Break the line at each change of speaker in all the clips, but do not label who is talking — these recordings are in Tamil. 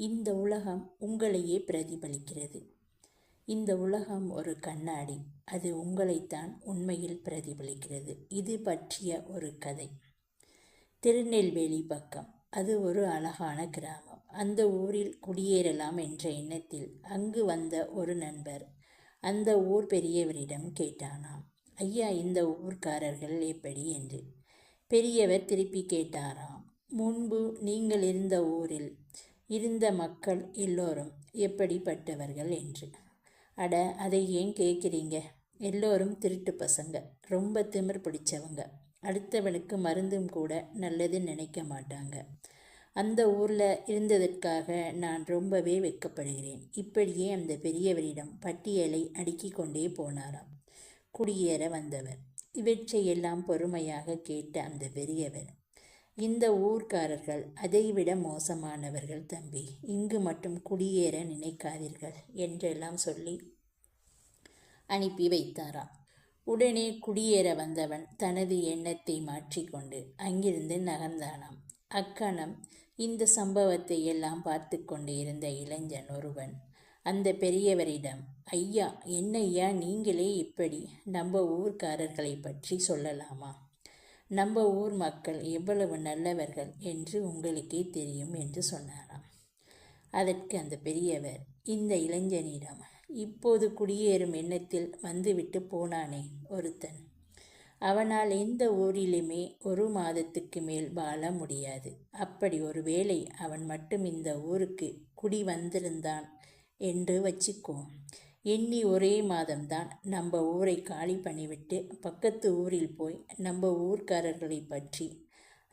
இந்த உலகம் உங்களையே பிரதிபலிக்கிறது. இந்த உலகம் ஒரு கண்ணாடி, அது உங்களைத்தான் உண்மையில் பிரதிபலிக்கிறது. இது பற்றிய ஒரு கதை. திருநெல்வேலி பக்கம். அது ஒரு அழகான கிராமம். அந்த ஊரில் குடியேறலாம் என்ற எண்ணத்தில் அங்கு வந்த ஒரு நண்பர் அந்த ஊர் பெரியவரிடம் கேட்டானாம், ஐயா, இந்த ஊர்க்காரர்கள் எப்படி என்று. பெரியவர் திருப்பி கேட்டாராம், முன்பு நீங்கள் இருந்த ஊரில் இருந்த மக்கள் எல்லோரும் எப்படிப்பட்டவர்கள் என்று. அட, அதை ஏன் கேட்குறீங்க? எல்லோரும் திருட்டு பசங்க, ரொம்ப திமிர் பிடிச்சவங்க, அடுத்தவனுக்கு மருந்தும் கூட நல்லது நினைக்க மாட்டாங்க. அந்த ஊரில் இருந்ததற்காக நான் ரொம்பவே வெட்கப்படுகிறேன். இப்படியே அந்த பெரியவரிடம் பட்டியலை அடுக்கி கொண்டே போனாராம் குடியேற வந்தவர். இவற்றையெல்லாம் பொறுமையாக கேட்ட அந்த பெரியவர், இந்த ஊர்க்காரர்கள் அதைவிட மோசமானவர்கள் தம்பி, இங்கு மட்டும் குடியேற நினைக்காதீர்கள் என்றெல்லாம் சொல்லி அனுப்பி வைத்தாராம். உடனே குடியேற வந்தவன் தனது எண்ணத்தை மாற்றிக்கொண்டு அங்கிருந்து நகர்ந்தானாம். அக்கணம் இந்த சம்பவத்தை எல்லாம் பார்த்து கொண்டு இருந்த இளைஞன் ஒருவன் அந்த பெரியவரிடம், ஐயா, என்னையா நீங்களே இப்படி நம்ம ஊர்க்காரர்களை பற்றி சொல்லலாமா? நம்ம ஊர் மக்கள் எவ்வளவு நல்லவர்கள் என்று உங்களுக்கே தெரியும் என்று சொன்னாராம். அதற்கு அந்த பெரியவர் இந்த இளைஞனிடம், இப்போது குடியேறும் எண்ணத்தில் வந்துவிட்டு போனானே ஒருத்தன், அவனால் எந்த ஊரிலுமே ஒரு மாதத்துக்கு மேல் வாழ முடியாது. அப்படி ஒரு வேளை அவன் மட்டும் இந்த ஊருக்கு குடி வந்திருந்தான் என்று வச்சுக்கோ, எண்ணி ஒரே மாதம்தான் நம்ம ஊரை காலி பண்ணிவிட்டு பக்கத்து ஊரில் போய் நம்ம ஊர்க்காரர்களை பற்றி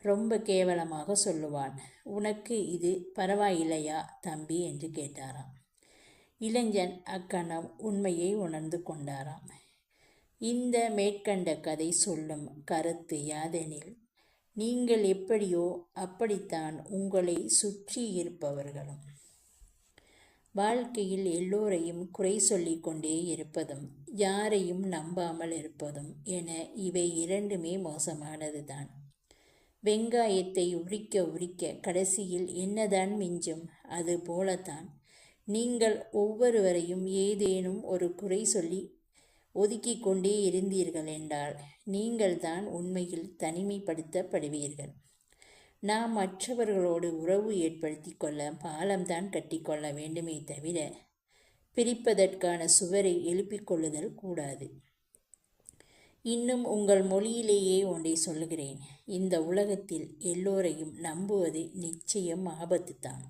ரொம்ப கேவலமாக சொல்லுவான். உனக்கு இது பரவாயில்லையா தம்பி என்று கேட்டாராம். இளைஞன் அக்கணம் உண்மையை உணர்ந்து கொண்டாராம். இந்த மேற்கண்ட கதை சொல்லும் கருத்து யாதெனில், நீங்கள் எப்படியோ அப்படித்தான் உங்களை சுற்றி இருப்பவர்களும். வாழ்க்கையில் எல்லோரையும் குறை சொல்லி கொண்டே இருப்பதும் யாரையும் நம்பாமல் இருப்பதும் என இவை இரண்டுமே மோசமானது தான். வெங்காயத்தை உரிக்க உரிக்க கடைசியில் என்னதான் மிஞ்சும்? அது போலத்தான் நீங்கள் ஒவ்வொருவரையும் ஏதேனும் ஒரு குறை சொல்லி ஒதுக்கி கொண்டே இருந்தீர்கள் என்றால் நீங்கள்தான் உண்மையில் தனிமைப்படுத்தப்படுவீர்கள். நாம் மற்றவர்களோடு உறவு ஏற்படுத்தி கொள்ள பாலம்தான் கட்டிக்கொள்ள வேண்டுமே தவிர பிரிப்பதற்கான சுவரை எழுப்பிக் கொள்ளுதல் கூடாது. இன்னும் உங்கள் மொழியிலேயே ஒன்றை சொல்லுகிறேன், இந்த உலகத்தில் எல்லோரையும் நம்புவது நிச்சயம் ஆபத்து தான்.